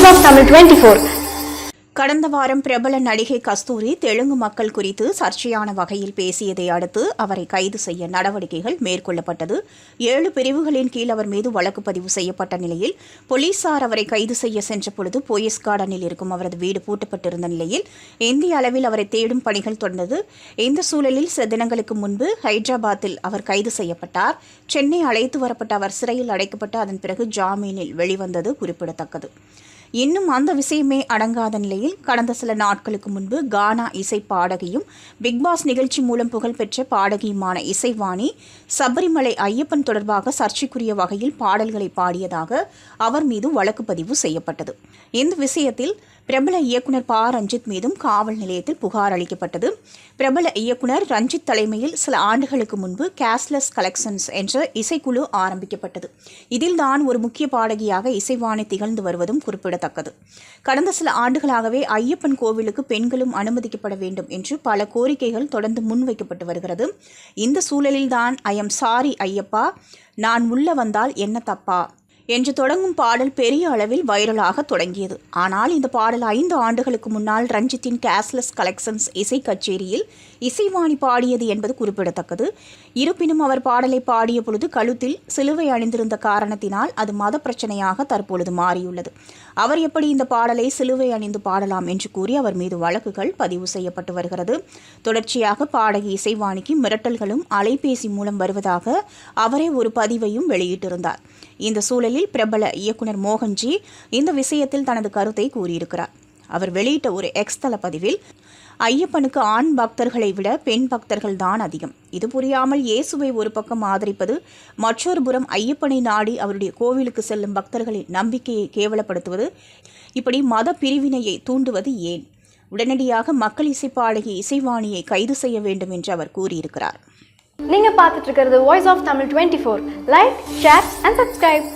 Voice of Tamil 24. கடந்த வாரம் பிரபல நடிகை கஸ்தூரி தெலுங்கு மக்கள் குறித்து சர்ச்சையான வகையில் பேசியதை அடுத்து அவரை கைது செய்ய நடவடிக்கைகள் மேற்கொள்ளப்பட்டது. 7 பிரிவுகளின் கீழ் அவர் மீது வழக்கு பதிவு செய்யப்பட்ட நிலையில் போலீசார் அவரை கைது செய்ய சென்றபொழுது போயஸ் கார்டனில் இருக்கும் அவரது வீடு பூட்டப்பட்டிருந்த நிலையில் இந்திய அளவில் அவரை தேடும் பணிகள் தொடர்ந்தது. இந்த சூழலில் சில தினங்களுக்கு முன்பு ஹைதராபாத்தில் அவர் கைது செய்யப்பட்டார். சென்னை அழைத்து வரப்பட்ட அவர் சிறையில் அடைக்கப்பட்டு அதன் பிறகு ஜாமீனில் வெளிவந்தது குறிப்பிடத்தக்கது. இன்னும் அந்த விஷயமே அடங்காத நிலையில் கடந்த சில நாட்களுக்கு முன்பு கானா இசை பாடகியும் பிக்பாஸ் நிகழ்ச்சி மூலம் புகழ்பெற்ற பாடகியுமான இசைவாணி சபரிமலை ஐயப்பன் தொடர்பாக சர்ச்சைக்குரிய வகையில் பாடல்களை பாடியதாக அவர் மீது வழக்கு பதிவு செய்யப்பட்டது. இந்த விஷயத்தில் பிரபல இயக்குனர் ப. ரஞ்சித் மீதும் காவல் நிலையத்தில் புகார் அளிக்கப்பட்டது. பிரபல இயக்குனர் ரஞ்சித் தலைமையில் சில ஆண்டுகளுக்கு முன்பு கேஷ்லெஸ் கலெக்ஷன்ஸ் என்ற இசைக்குழு ஆரம்பிக்கப்பட்டது. இதில்தான் ஒரு முக்கிய பாடகியாக இசைவாணி திகழ்ந்து வருவதும் குறிப்பிடத்தக்கது. கடந்த சில ஆண்டுகளாகவே ஐயப்பன் கோவிலுக்கு பெண்களும் அனுமதிக்கப்பட வேண்டும் என்று பல கோரிக்கைகள் தொடர்ந்து முன்வைக்கப்பட்டு வருகிறது. இந்த சூழலில்தான் ஐ எம் சாரி ஐயப்பா, நான் உள்ள வந்தால் என்ன தப்பா என்று தொடங்கும் பாடல் பெரிய அளவில் வைரலாக தொடங்கியது. ஆனால் இந்த பாடல் 5 ஆண்டுகளுக்கு முன்னால் ரஞ்சித்தின் கேஷ்லெஸ் கலெக்ஷன்ஸ் இசை கச்சேரியில் இசைவாணி பாடியது என்பது குறிப்பிடத்தக்கது. இருப்பினும் அவர் பாடலை பாடிய பொழுது கழுத்தில் சிலுவை அணிந்திருந்த காரணத்தினால் அது மத பிரச்சனையாக தற்பொழுது மாறியுள்ளது. அவர் எப்படி இந்த பாடலை சிலுவை அணிந்து பாடலாம் என்று கூறி அவர் மீது வழக்குகள் பதிவு செய்யப்பட்டு வருகிறது. தொடர்ச்சியாக பாடகி இசைவாணிக்கு மிரட்டல்களும் அலைபேசி மூலம் வருவதாக அவரே ஒரு பதிவையும் வெளியிட்டிருந்தார். இந்த சூழலில் பிரபல இயக்குனர் மோகன்ஜி இந்த விஷயத்தில் தனது கருத்தை கூறியிருக்கிறார். அவர் வெளியிட்ட ஒரு எக்ஸ் தள பதிவில், ஐயப்பனுக்கு ஆண் பக்தர்களை விட பெண் பக்தர்கள் தான் அதிகம். இது புரியாமல் இயேசுவை ஒரு பக்கம் ஆதரிப்பது, மற்றொரு புறம் ஐயப்பனை நாடி அவருடைய கோவிலுக்கு செல்லும் பக்தர்களின் நம்பிக்கையை கேவலப்படுத்துவது, இப்படி மத பிரிவினையை தூண்டுவது ஏன்? உடனடியாக மக்கள் இசை பாடகி இசைவாணியை கைது செய்ய வேண்டும் என்று அவர் கூறியிருக்கிறார். நீங்க பார்த்துட்டு இருக்கிறது voice of Tamil 24. Like, share and subscribe.